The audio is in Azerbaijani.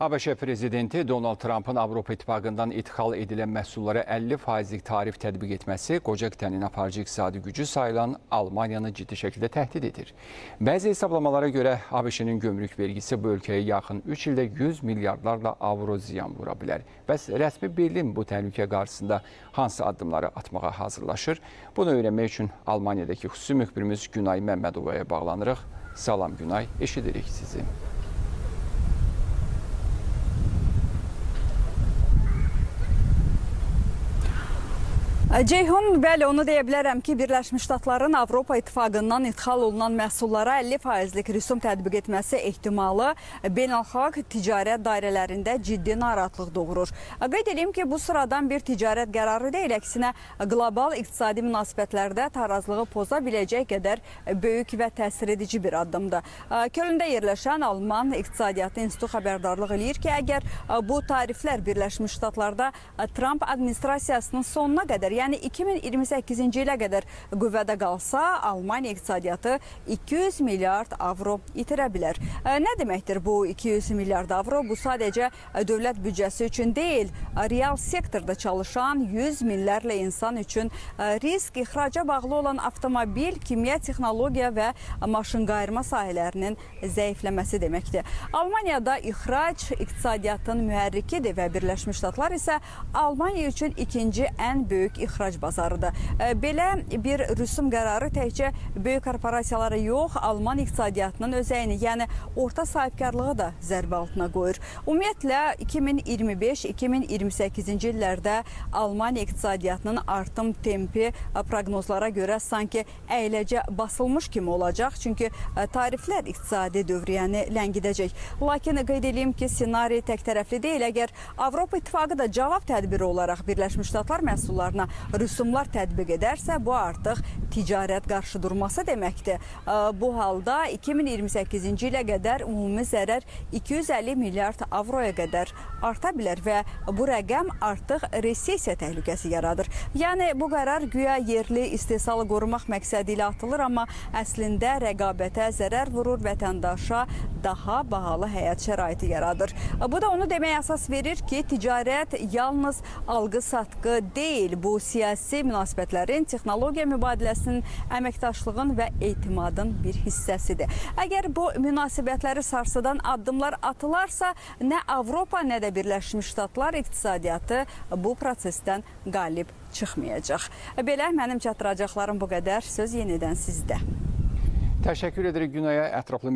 ABŞ prezidenti Donald Trampın Avropa İttifaqından idxal edilən məhsullara 50%lik tarif tətbiq etməsi qoca qitənin aparıcı iqtisadi gücü sayılan Almaniyanı ciddi şəkildə təhdid edir. Bəzi hesablamalara görə ABŞ-nin gömrük vergisi bu ölkəyə yaxın 3 ildə 100 milyardlarla avro ziyan vura bilər. Bəs rəsmi Berlin bu təhlükə qarşısında hansı addımları atmağa hazırlaşır? Bunu öyrənmək üçün Almaniyadakı xüsusi müxbirimiz Günay Məmmədovaya bağlanırıq. Salam Günay, eşidirik sizi. Ceyhun, bəli, onu deyə bilərəm ki, Birləşmiş Ştatların Avropa İttifaqından idxal olunan məhsullara 50%lik rüsum tətbiq etməsi ehtimalı beynəlxalq ticarət dairələrində ciddi narahatlıq doğurur. Qeyd edeyim ki, bu sıradan bir ticarət qərarı deyil, əksinə qlobal iqtisadi münasibətlərdə tarazlığı poza biləcək qədər böyük və təsir edici bir addımdır. Kölndə yerləşən Alman İqtisadiyyatı İnstitutu xəbərdarlıq eləyir ki, əgər bu tariflər Birləşmiş Ştatlarda Trump administrasiyasının sonuna qədər, yəni 2028-ci ilə qədər qüvvədə qalsa, Almaniya iqtisadiyyatı 200 milyard avro itirə bilər. Nə deməkdir bu 200 milyard avro? Bu sadəcə dövlət büdcəsi üçün deyil, real sektorda çalışan 100 minlərlə insan üçün risk, ixraca bağlı olan avtomobil, kimya, texnologiya və maşın qayırma sahələrinin zəifləməsi deməkdir. Almaniyada ixrac iqtisadiyyatın mühərrikidir və Birləşmiş Ştatlar isə Almaniya üçün ikinci ən böyük ixrac bazarıdır. Belə bir rüsum qərarı təkcə böyük korporasiyalara yox, Alman iqtisadiyyatının özəyini, yəni orta sahibkarlığı da zərbə altına qoyur. Ümumiyyətlə, 2025-2028-ci illərdə Almaniya iqtisadiyyatının artım tempi proqnozlara görə sanki əyləcə basılmış kimi olacaq. Çünki tariflər iqtisadi dövriyyəni ləngidəcək. Lakin qeyd edeyim ki, senari tək tərəfli deyil. Əgər Avropa İttifaqı da cavab tədbiri olaraq Birləşmiş Ştatlar məhsullarına rüsumlar tətbiq edərsə, bu artıq ticarət qarşıdurması deməkdir. Bu halda 2028-ci ilə qədər ümumi zərər 250 milyard avroya qədər arta bilər və bu rəqəm artıq resesiya təhlükəsi yaradır. Yəni, bu qərar güya yerli istehsalı qorumaq məqsədi ilə atılır, amma əslində rəqabətə zərər vurur, vətəndaşa daha bahalı həyat şəraiti yaradır. Bu da onu deməyə əsas verir ki, ticarət yalnız alqı-satqı deyil, bu siyasi münasibətlərin, texnologiya mübadiləsinin, əməkdaşlığın və etimadın bir hissəsidir. Əgər bu münasibətləri sarsıdan addımlar atılarsa, nə Avropa, nə də Birləşmiş Ştatlar iqtisadiyyatı bu prosesdən qalib çıxmayacaq. Belə, mənim çatdıracaqlarım bu qədər. Söz yenidən sizdə. Təşəkkür edirik Günay'a. Ətraflı